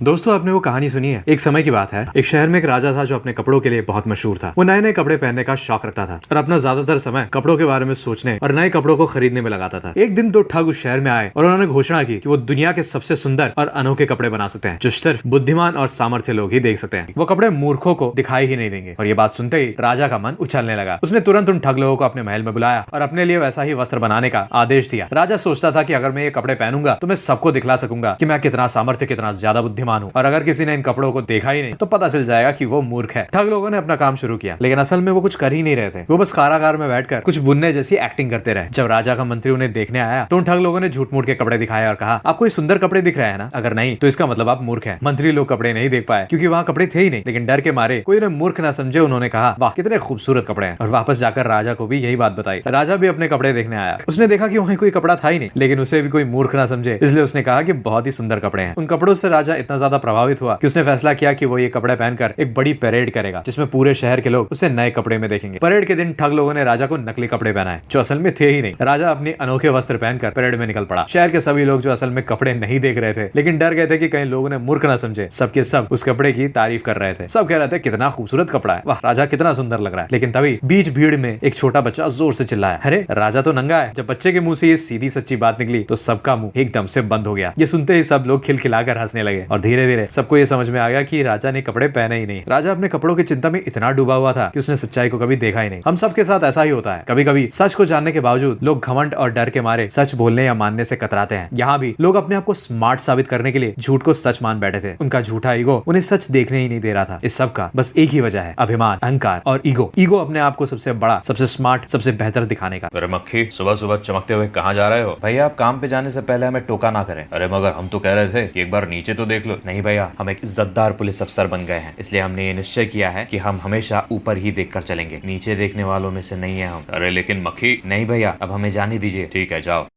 दोस्तों आपने वो कहानी सुनी है? एक समय की बात है, एक शहर में एक राजा था जो अपने कपड़ों के लिए बहुत मशहूर था। वो नए नए कपड़े पहनने का शौक रखता था और अपना ज्यादातर समय कपड़ों के बारे में सोचने और नए कपड़ों को खरीदने में लगाता था। एक दिन दो ठग उस शहर में आए और उन्होंने घोषणा की कि वो दुनिया के सबसे सुंदर और अनोखे कपड़े बना सकते हैं जो सिर्फ बुद्धिमान और सामर्थ्य लोग ही देख सकते हैं। वो कपड़े मूर्खों को दिखाई ही नहीं देंगे। और ये बात सुनते ही राजा का मन उछलने लगा। उसने तुरंत उन ठग लोगों को अपने महल में बुलाया और अपने लिए वैसा ही वस्त्र बनाने का आदेश दिया। राजा सोचता था कि अगर मैं ये कपड़े पहनूंगा तो मैं सबको दिखला सकूंगा कि मैं कितना सामर्थ्य, कितना ज्यादा बुद्धिमान हूँ, और अगर किसी ने इन कपड़ों को देखा ही नहीं तो पता चल जाएगा कि वो मूर्ख है। ठग लोगों ने अपना काम शुरू किया, लेकिन असल में वो कुछ कर ही नहीं रहे थे। वो बस कारागार में बैठकर कुछ बुनने जैसी एक्टिंग करते रहे। जब राजा का मंत्री उन्हें देखने आया तो उन ठग लोगों ने झूठ मूठ के कपड़े दिखाए और कहा, आपको ये सुंदर कपड़े दिख रहे हैं ना? अगर नहीं तो इसका मतलब आप मूर्ख हैं। मंत्री लोग कपड़े नहीं देख पाए क्योंकि वहाँ कपड़े थे ही नहीं, लेकिन डर के मारे कोई उन्हें मूर्ख ना समझे उन्होंने कहा, वाह कितने खूबसूरत कपड़े हैं, और वापस जाकर राजा को भी यही बात बताई। राजा भी अपने कपड़े देखने आया। उसने देखा कि वहीं कोई कपड़ा था ही नहीं, लेकिन उसे भी कोई मूर्ख ना समझे, इसलिए उसने कहा कि बहुत ही सुंदर कपड़े हैं। उन कपड़ों से राजा इतना ज्यादा प्रभावित हुआ कि उसने फैसला किया कि वो ये कपड़े पहनकर एक बड़ी परेड करेगा जिसमें पूरे शहर के लोग उसे नए कपड़े में देखेंगे। परेड के दिन ठग लोगों ने राजा को नकली कपड़े पहनाए जो असल में थे ही नहीं। राजा अपने अनोखे वस्त्र पहनकर परेड में निकल पड़ा। शहर के सभी लोग जो असल में कपड़े नहीं देख रहे थे लेकिन डर गए थे कि कहीं लोगों ने मूर्ख ना समझे, सबके सब उस कपड़े की तारीफ कर रहे थे। सब कह रहे थे कितना खूबसूरत कपड़ा है, वाह राजा कितना सुंदर लग रहा है। लेकिन तभी बीच भीड़ में एक छोटा बच्चा जोर से चिल्लाया, अरे राजा तो नंगा है। जब बच्चे के मुंह से ये सीधी सच्ची बात निकली तो सबका मुंह एकदम से बंद हो गया। ये सुनते ही सब लोग खिलखिलाकर हंसने लगे और धीरे धीरे सबको ये समझ में आ गया कि राजा ने कपड़े पहने ही नहीं। राजा अपने कपड़ों की चिंता में इतना डूबा हुआ था कि उसने सच्चाई को कभी देखा ही नहीं। हम सबके साथ ऐसा ही होता है। कभी कभी सच को जानने के बावजूद लोग घमंड और डर के मारे सच बोलने या मानने से कतराते हैं। यहाँ भी लोग अपने आप को स्मार्ट साबित करने के लिए झूठ को सच मान बैठे थे। उनका झूठा ईगो उन्हें सच देखने ही नहीं दे रहा था। इस सब का बस एक ही वजह है, अभिमान, अहंकार और ईगो। ईगो अपने आप को सबसे बड़ा, सबसे स्मार्ट, सबसे बेहतर दिखाने का। अरे मक्खी, सुबह सुबह चमकते हुए कहाँ जा रहे हो? भैया आप काम पे जाने से पहले हमें टोका ना करें। अरे मगर हम तो कह रहे थे कि एक बार नीचे तो देख लो। नहीं भैया, हम एक इज्जतदार पुलिस अफसर बन गए हैं, इसलिए हमने ये निश्चय किया है कि हम हमेशा ऊपर ही देखकर चलेंगे, नीचे देखने वालों में से नहीं है हम। अरे लेकिन मक्खी। नहीं भैया, अब हमें जाने दीजिए। ठीक है जाओ,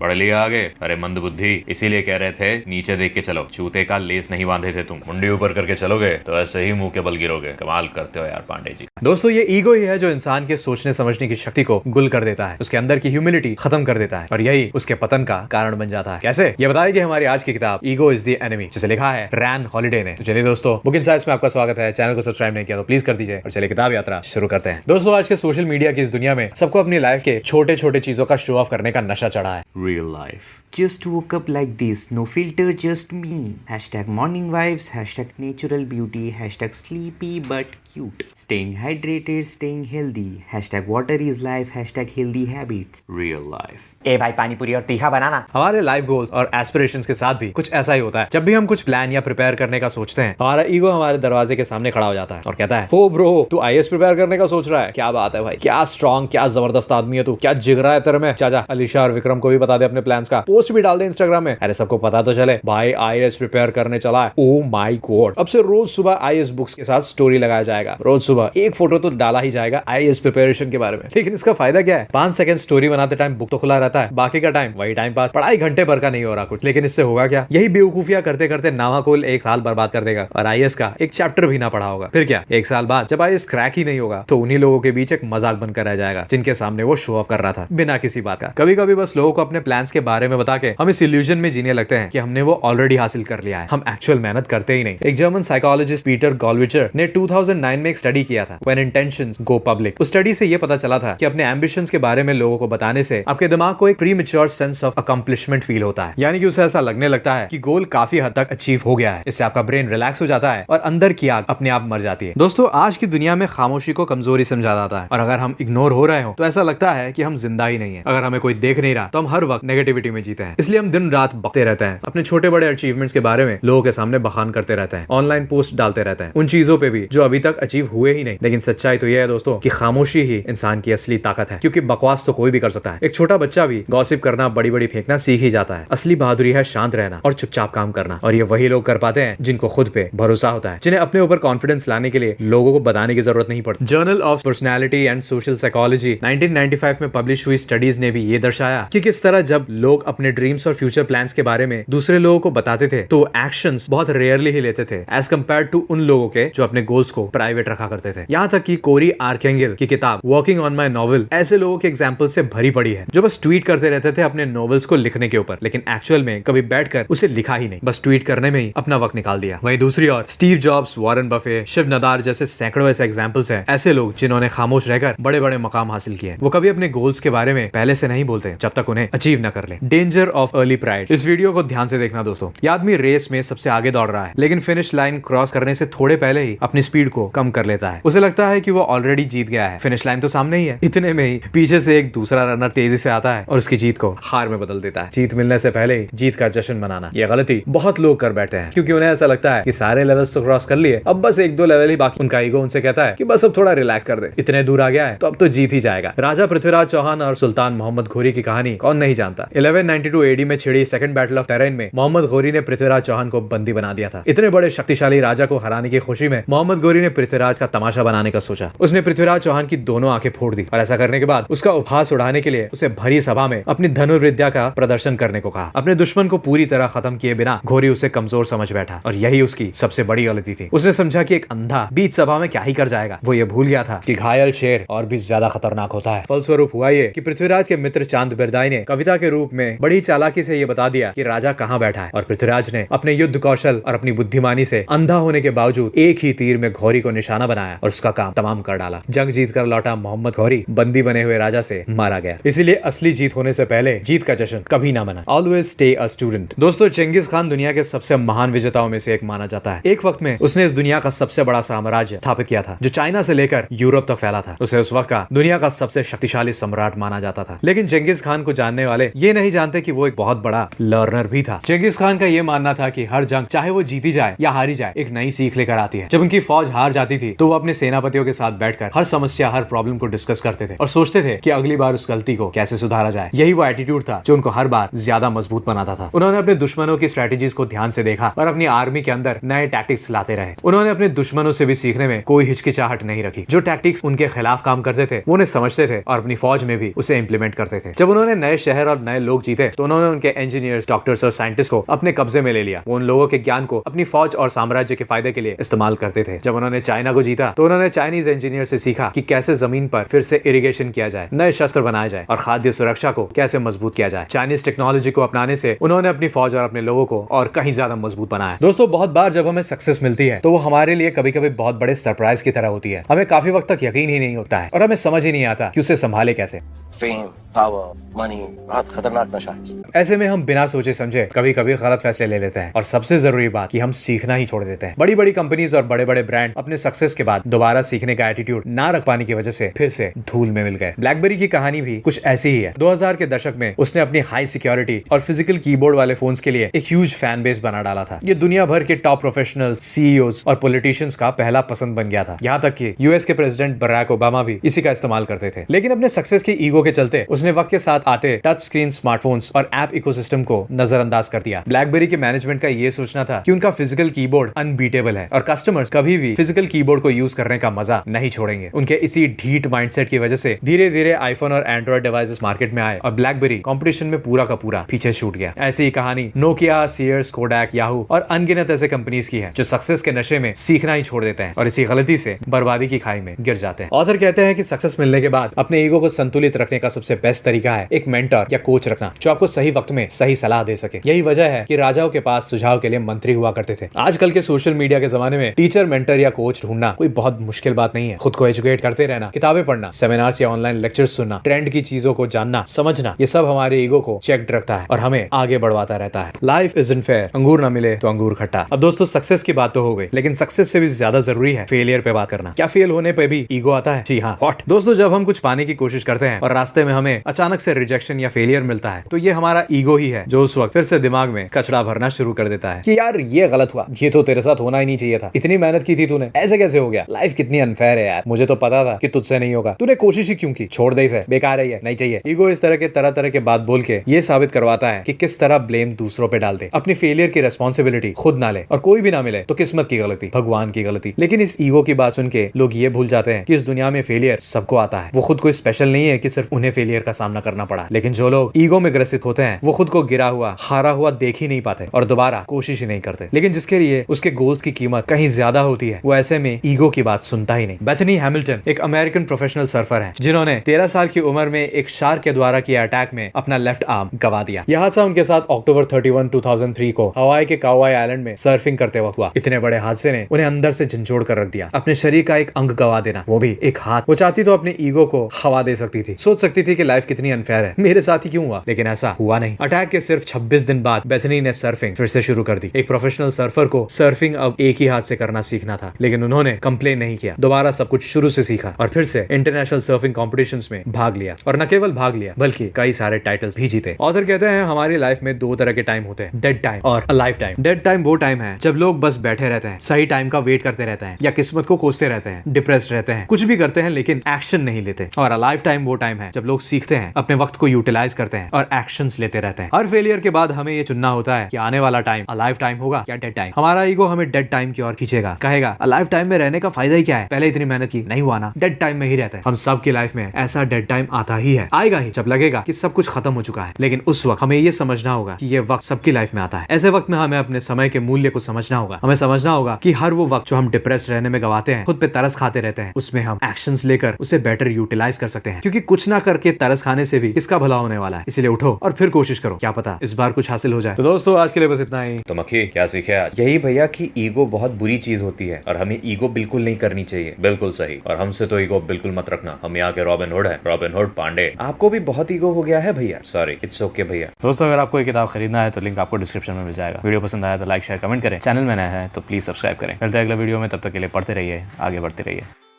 पढ़ लिया आगे। अरे मंद बुद्धि, इसीलिए कह रहे थे नीचे देख के चलो। जूते का लेस नहीं बांधे थे तुम। मुंडी ऊपर करके चलोगे तो ऐसे ही मुंह के बल गिरोगे। कमाल करते हो यार पांडे जी। दोस्तों ये ईगो ही है जो इंसान के सोचने समझने की शक्ति को गुल कर देता है, उसके अंदर की ह्यूमिलिटी खत्म कर देता है और यही उसके पतन का कारण बन जाता है। कैसे? ये बताएगी हमारी आज की किताब ईगो इज द एनिमी, जिसे लिखा है रैन हॉलिडे ने। तो चलिए दोस्तों, बुक इनसाइट्स में आपका स्वागत है। चैनल को सब्सक्राइब नहीं किया तो प्लीज कर दीजिए और चलिए किताब यात्रा शुरू करते हैं। दोस्तों आज के सोशल मीडिया की इस दुनिया में सबको अपनी लाइफ के छोटे छोटे चीजों का शो ऑफ करने का नशा चढ़ा है। Real life. Just woke up like this, no filter, just me. Hashtag morning vibes, hashtag natural beauty, hashtag sleepy but cute. Staying hydrated, staying healthy, hashtag water is life, hashtag healthy habits. Real life. ए भाई पानीपुरी और तीखा बनाना। हमारे life goals और aspirations के साथ भी कुछ ऐसा ही होता है। जब भी हम कुछ प्लान या प्रिपेयर करने का सोचते हैं, हमारा ईगो हमारे दरवाजे के सामने खड़ा हो जाता है और कहता है, ओ ब्रो तू आईएएस प्रिपेयर करने का सोच रहा है? क्या बात है भाई, क्या स्ट्रॉन्ग, क्या जबरदस्त आदमी है तू, क्या जिगरा है तेरे में। चाचा अलीशा और विक्रम को भी बता दे अपने प्लान्स का, पोस्ट भी डाल दे इंस्टाग्राम में। अरे सबको पता तो चले भाई आईएएस प्रिपेयर करने चला है। ओ माय गॉड, अब से रोज सुबह आईएएस बुक्स के साथ स्टोरी लगाया जाएगा। रोज सुबह एक फोटो तो डाला ही जाएगा आईएएस प्रिपरेशन के बारे में। लेकिन इसका फायदा क्या है? 5 सेकंड स्टोरी बनाते टाइम बुक तो खुला रहता है, बाकी का टाइम वही टाइम पास, पढ़ाई घंटे भर का नहीं हो रहा कुछ। लेकिन इससे होगा क्या? यही बेवकूफियां करते करते नामाकुल 1 साल बर्बाद कर देगा और आईएएस का एक चैप्टर भी ना पढ़ा होगा। फिर क्या, 1 साल बाद जब आईएएस क्रैक ही नहीं होगा तो उन्हीं लोगों के बीच एक मजाक बनकर रह जाएगा जिनके सामने वो शो ऑफ कर रहा था बिना किसी बात का। कभी कभी बस लोगों को अपने प्लान्स के बारे में बता के हम इस इल्यूजन में जीने लगते हैं कि हमने वो ऑलरेडी हासिल कर लिया है। हम एक्चुअल मेहनत करते ही नहीं। एक जर्मन साइकोलॉजिस्ट पीटर गॉलविचर ने 2009 में एक स्टडी किया था, व्हेन इंटेंशंस गो पब्लिक। उस स्टडी से ये पता चला था कि अपने एम्बिशंस के बारे में लोगों को बताने से आपके दिमाग को एक premature sense of accomplishment feel होता है, यानी कि उसे ऐसा लगने लगता है कि गोल काफी हद तक अचीव हो गया है। इससे आपका ब्रेन रिलैक्स हो जाता है और अंदर की आग अपने आप मर जाती है। दोस्तों आज की दुनिया में खामोशी को कमजोरी समझा जाता है और अगर हम इग्नोर हो रहे हो तो ऐसा लगता है कि हम जिंदा ही नहीं है। अगर हमें कोई देख नहीं रहा तो हम हर वक्त नेगेटिविटी में जीते हैं। इसलिए हम दिन रात बकते रहते हैं, अपने छोटे बड़े अचीवमेंट्स के बारे में लोगों के सामने बखान करते रहते हैं, ऑनलाइन पोस्ट डालते रहते हैं उन चीजों पे भी जो अभी तक अचीव हुए ही नहीं। लेकिन सच्चाई तो यह है दोस्तों कि खामोशी ही इंसान की असली ताकत है, क्योंकि बकवास तो कोई भी कर सकता है। एक छोटा बच्चा भी गॉसिप करना, बड़ी बड़ी फेंकना सीख ही जाता है। असली बहादुरी है शांत रहना और चुपचाप काम करना, और ये वही लोग कर पाते हैं जिनको खुद पे भरोसा होता है, जिन्हें अपने ऊपर कॉन्फिडेंस लाने के लिए लोगों को बताने की जरूरत नहीं पड़ती। Journal of personality and social psychology 1995 में पब्लिश हुई स्टडीज ने भी ये दर्शाया कि किस तरह जब लोग अपने अपने ड्रीम्स और फ्यूचर प्लान्स के बारे में दूसरे लोगों को बताते थे तो एक्शंस बहुत रेयरली ही लेते थे एज कम्पेयर टू उन लोगों के जो अपने गोल्स को प्राइवेट रखा करते थे। यहाँ तक कि कोरी आर्केंगल की किताब वर्किंग ऑन माई नॉवल ऐसे लोगों के एग्जाम्पल से भरी पड़ी है जो बस ट्वीट करते रहते थे अपने नॉवेल्स को लिखने के ऊपर, लेकिन एक्चुअल में कभी बैठकर उसे लिखा ही नहीं, बस ट्वीट करने में ही अपना वक्त निकाल दिया। वहीं दूसरी ओर Steve Jobs, Warren Buffett, Shiv Nadar जैसे सैकड़ों ऐसे एग्जाम्पल्स हैं, ऐसे लोग जिन्होंने खामोश रहकर बड़े बड़े मकाम हासिल किए। वो कभी अपने गोल्स के बारे में पहले से नहीं बोलते जब तक उन्हें अचीव न कर ले। Danger of early pride. इस वीडियो को ध्यान से देखना दोस्तों। ये आदमी रेस में सबसे आगे दौड़ रहा है लेकिन फिनिश लाइन क्रॉस करने से थोड़े पहले ही अपनी स्पीड को कम कर लेता है। उसे लगता है कि वो ऑलरेडी जीत गया है, फिनिश लाइन तो सामने ही है। इतने में ही पीछे से एक दूसरा रनर तेजी से आता है और उसकी जीत को हार में बदल देता है। जीत मिलने से पहले ही जीत का जश्न मनाना, ये गलती बहुत लोग कर बैठते हैं क्योंकि उन्हें ऐसा लगता है कि सारे लेवल्स तो क्रॉस कर लिए, अब बस एक दो लेवल ही बाकी। उनका ईगो उनसे कहता है कि बस अब थोड़ा रिलैक्स कर दे, इतने दूर आ गया है तो अब तो जीत ही जाएगा। राजा पृथ्वीराज चौहान और सुल्तान मोहम्मद घोरी की कहानी कौन नहीं जानता। 1192 एडी में छिड़ी सेकंड बैटल ऑफ टेरेन में मोहम्मद घोरी ने पृथ्वीराज चौहान को बंदी बना दिया था। इतने बड़े शक्तिशाली राजा को हराने की खुशी में मोहम्मद घोरी ने पृथ्वीराज का तमाशा बनाने का सोचा। उसने पृथ्वीराज चौहान की दोनों आंखें फोड़ दी और ऐसा करने के बाद उसका उपहास उड़ाने के लिए उसे भरी सभा में अपनी धनुर्विद्या का प्रदर्शन करने को कहा। अपने दुश्मन को पूरी तरह खत्म किए बिना घोरी उसे कमजोर समझ बैठा और यही उसकी सबसे बड़ी गलती थी। उसने समझा कि एक अंधा बीच सभा में क्या ही कर जाएगा। वो ये भूल गया था कि घायल शेर और भी ज्यादा खतरनाक होता है। फलस्वरूप हुआ ये कि पृथ्वीराज के मित्र चांद बिरदाई ने कविता के रूप में बड़ी चालाकी से ये बता दिया कि राजा कहाँ बैठा है और पृथ्वीराज ने अपने युद्ध कौशल और अपनी बुद्धिमानी से अंधा होने के बावजूद एक ही तीर में घोरी को निशाना बनाया और उसका काम तमाम कर डाला। जंग जीत कर लौटा मोहम्मद घोरी बंदी बने हुए राजा से मारा गया। इसीलिए असली जीत होने से पहले जीत का जश्न कभी ना मना। Always stay a student. दोस्तों, चेंगिस खान दुनिया के सबसे महान विजेताओं में से एक माना जाता है। एक वक्त में उसने इस दुनिया का सबसे बड़ा साम्राज्य स्थापित किया था जो चाइना से लेकर यूरोप तक फैला था। उसे उस वक्त का दुनिया का सबसे शक्तिशाली सम्राट माना जाता था। लेकिन चेंगिस खान को जानने वाले ये नहीं जानते कि वो एक बहुत बड़ा लर्नर भी था। चेंगिस खान का ये मानना था कि हर जंग चाहे वो जीती जाए या हारी जाए एक नई सीख लेकर आती है। जब उनकी फौज हार जाती थी तो वो अपने सेनापतियों के साथ बैठकर हर समस्या, हर प्रॉब्लम को डिस्कस करते थे और सोचते थे कि अगली बार उस गलती को कैसे सुधारा जाए। यही वो एटीट्यूड था जो उनको हर बार ज्यादा मजबूत बनाता था। उन्होंने अपने दुश्मनों की स्ट्रेटेजीज को ध्यान से देखा और अपनी आर्मी के अंदर नए टैक्टिक्स लाते रहे। उन्होंने अपने दुश्मनों से भी सीखने में कोई हिचकिचाहट नहीं रखी। जो टैक्टिक्स उनके खिलाफ काम करते थे वो उन्हें समझते थे और अपनी फौज में भी उसे इंप्लीमेंट करते थे। जब उन्होंने नए शहर और नए लोग जीते तो उन्होंने उनके इंजीनियर्स, डॉक्टर्स और साइंटिस्ट को अपने कब्जे में ले लिया। वो उन लोगों के ज्ञान को अपनी फौज और साम्राज्य के फायदे के लिए इस्तेमाल करते थे। जब उन्होंने चाइना को जीता तो उन्होंने चाइनीज इंजीनियर से सीखा कि कैसे जमीन पर फिर से इरिगेशन किया जाए, नए शस्त्र बनाए जाए और खाद्य सुरक्षा को कैसे मजबूत किया जाए। चाइनीज टेक्नोलॉजी को अपनाने से उन्होंने अपनी फौज और अपने लोगों को और कहीं ज्यादा मजबूत बनाया। दोस्तों, बहुत बार जब हमें सक्सेस मिलती है तो वो हमारे लिए कभी कभी बहुत बड़े सरप्राइज की तरह होती है। हमें काफी वक्त तक यकीन ही नहीं होता है और हमें समझ ही नहीं आता कि उसे संभाले कैसे। फेम, पावर, मनी बहुत खतरनाक नशा है। ऐसे में हम बिना सोचे समझे कभी कभी गलत फैसले ले लेते हैं और सबसे जरूरी बात कि हम सीखना ही छोड़ देते हैं। बड़ी बड़ी कंपनीज और बड़े बड़े ब्रांड अपने सक्सेस के बाद दोबारा सीखने का एटीट्यूड ना रख पाने की वजह से फिर से धूल में मिल गए। ब्लैकबेरी की कहानी भी कुछ ऐसी ही है। 2000 के दशक में उसने अपनी हाई सिक्योरिटी और फिजिकल कीबोर्ड वाले फोन्स के लिए एक ह्यूज फैन बेस बना डाला था। ये दुनिया भर के टॉप प्रोफेशनल, सीईओज और पॉलिटिशियंस का पहला पसंद बन गया था। यहाँ तक कि यूएस के प्रेसिडेंट बराक ओबामा भी इसी का इस्तेमाल करते थे। लेकिन अपने सक्सेस की ईगो के चलते उसने वक्त के साथ आते टच स्क्रीन स्मार्टफोन्स और ऐप इकोसिस्टम को नजरअंदाज कर दिया। ब्लैकबेरी के मैनेजमेंट का ये सोचना था कि उनका फिजिकल कीबोर्ड अनबीटेबल है और कस्टमर्स कभी भी फिजिकल कीबोर्ड को यूज करने का मजा नहीं छोड़ेंगे। उनके इसी ढीठ माइंडसेट की वजह से धीरे धीरे आईफोन और एंड्रॉइड डिवाइसेस मार्केट में आए और ब्लैकबेरी कंपटीशन में पूरा का पूरा पीछे छूट गया। ऐसी ही कहानी नोकिया, सीयर्स, कोडैक, याहू और अनगिनत ऐसे कंपनीज की है जो सक्सेस के नशे में सीखना ही छोड़ देते हैं और इसी गलती से बर्बादी की खाई में गिर जाते हैं। ऑथर कहते हैं कि सक्सेस मिलने के बाद अपने ईगो को संतुलित रखने का सबसे बेस्ट तरीका है एक मेंटर या कोच रखना जो आपको सही वक्त में सही सलाह दे सके। यही वजह है कि राजाओं के पास सुझाव के लिए मंत्री हुआ करते थे। आजकल के सोशल मीडिया के जमाने में टीचर, मेंटर या कोच ढूंढना कोई बहुत मुश्किल बात नहीं है। खुद को एजुकेट करते रहना, किताबें पढ़ना, सेमिनार्स या ऑनलाइन लेक्चर्स सुनना, ट्रेंड की चीजों को जानना, समझना, ये सब हमारे ईगो को चेक्ड रखता है और हमें आगे बढ़वाता रहता है। लाइफ इजंट फेयर, अंगूर ना मिले तो अंगूर खट्टा। अब दोस्तों, सक्सेस की बात तो हो गई, लेकिन सक्सेस से भी ज्यादा जरूरी है फेलियर पे बात करना। क्या फेल होने पे भी ईगो आता है? जी हाँ, हॉट। दोस्तों, जब हम कुछ पाने की कोशिश करते हैं और रास्ते में हमें अचानक से रिजेक्शन या फेलियर मिलता है तो ये हमारा ईगो ही है जो उस वक्त फिर से दिमाग में कचड़ा भरना शुरू कर देता है कि यार ये गलत हुआ, ये तो तेरे साथ होना ही नहीं चाहिए था, इतनी मेहनत की थी तूने, ऐसे कैसे हो गया, लाइफ कितनी अनफेयर है यार, मुझे तो पता था कि तुझसे नहीं होगा, तूने कोशिश ही क्यों की, छोड़ दे इसे, बेकार है ये, नहीं चाहिए। ईगो इस तरह तरह के बात बोल के ये साबित करवाता है कि किस तरह ब्लेम दूसरों पे डाल दे, अपनी फेलियर की रिस्पॉन्सिबिलिटी खुद ना ले और कोई भी ना मिले तो किस्मत की गलती, भगवान की गलती। लेकिन इस ईगो की बात सुन के लोग ये भूल जाते हैं कि इस दुनिया में फेलियर सबको आता है। वो खुद कोई स्पेशल नहीं है कि सिर्फ उन्हें फेलियर का सामना करना पड़ा। लेकिन जो लोग ईगो में ग्रसित मानसिक होते हैं वो खुद को गिरा हुआ, हारा हुआ देख ही नहीं पाते और दोबारा कोशिश ही नहीं करते। लेकिन जिसके लिए उसके गोल्स की कीमत कहीं ज्यादा होती है वो ऐसे में ईगो की बात सुनता ही नहीं। बेथनी हैमिल्टन एक अमेरिकन प्रोफेशनल सर्फर है जिन्होंने 13 साल की उम्र में एक शार्क के द्वारा किए अटैक में अपना लेफ्ट आर्म गवा दिया। यह हादसा उनके साथ अक्टूबर 31, 2003 को हवाई के काउआई आइलैंड में सर्फिंग करते वक्त हुआ। इतने बड़े हादसे ने उन्हें अंदर से झंझोड़ कर रख दिया। अपने शरीर का एक अंग गवा देना, वो भी एक हाथ। वो चाहती तो अपने ईगो को हवा दे सकती थी, सोच सकती थी कि लाइफ कितनी अनफेयर है, मेरे साथ ही क्यों हुआ, लेकिन ऐसा हुआ नहीं। अटैक के सिर्फ 26 दिन बाद बेथनी ने सर्फिंग फिर से शुरू कर दी। एक प्रोफेशनल सर्फर को सर्फिंग अब एक ही हाथ से करना सीखना था, लेकिन उन्होंने कंप्लेन नहीं किया, दोबारा सब कुछ शुरू से सीखा और फिर से इंटरनेशनल सर्फिंग कॉम्पिटिशंस में भाग लिया। और न केवल भाग लिया बल्कि कई सारे टाइटल्स भी जीते। ऑथर कहते हैं हमारी लाइफ में दो तरह के टाइम होते हैं, डेड टाइम और अलाइव टाइम। डेड टाइम वो टाइम है जब लोग बस बैठे रहते हैं, सही टाइम का वेट करते रहते हैं या किस्मत को कोसते रहते हैं, डिप्रेस्ड रहते हैं, कुछ भी करते हैं लेकिन एक्शन नहीं लेते। और अलाइव टाइम वो टाइम है जब लोग सीखते हैं, अपने वक्त को यूटिलाइज करते हैं और एक्शंस लेते रहते हैं। हर फेलियर के बाद हमें ये चुनना होता है कि आने वाला टाइम अलाइव टाइम होगा या डेड टाइम। हमारा ईगो हमें डेड टाइम की ओर खींचेगा, कहेगा अलाइव टाइम में रहने का फायदा ही क्या है, पहले इतनी मेहनत की, नहीं हुआ ना, डेड टाइम में ही रहता है। हम सब की लाइफ में ऐसा डेड टाइम आता ही है, आएगा ही जब लगेगा कि सब कुछ खत्म हो चुका है। लेकिन उस वक्त हमें ये समझना होगा कि ये वक्त सबकी लाइफ में आता है। ऐसे वक्त में हमें अपने समय के मूल्य को समझना होगा। हमें समझना होगा कि हर वो वक्त जो हम डिप्रेस रहने में गवाते हैं, खुद पे तरस खाते रहते हैं, उसमें हम एक्शंस लेकर उसे बेटर यूटिलाइज कर सकते हैं। क्योंकि कुछ ना करके तरस खाने से भी किसका भला होने वाला है। इसलिए उठो और फिर कोशिश करो, क्या पता इस बार कुछ हासिल हो जाए। तो दोस्तों आज के लिए बस इतना ही। तो मक्खी क्या सीखे आज? यही भैया कि ईगो बहुत बुरी चीज होती है और हमें ईगो बिल्कुल नहीं करनी चाहिए। बिल्कुल सही। और हमसे तो ईगो बिल्कुल मत रखना, हम यहाँ के रॉबिन हुड है, रॉबिन हुड पांडे। आपको भी बहुत ईगो हो गया है भैया। सॉरी, इट्स ओके भैया। दोस्तों अगर आपको ये किताब खरीदना है तो लिंक आपको डिस्क्रिप्शन में मिल जाएगा। वीडियो पसंद आया तो लाइक शेयर कमेंट करें, चैनल में नया है तो प्लीज सब्सक्राइब करें। मिलते हैं अगले वीडियो में, तब तक के लिए पढ़ते रहिए, आगे बढ़ते रहिए।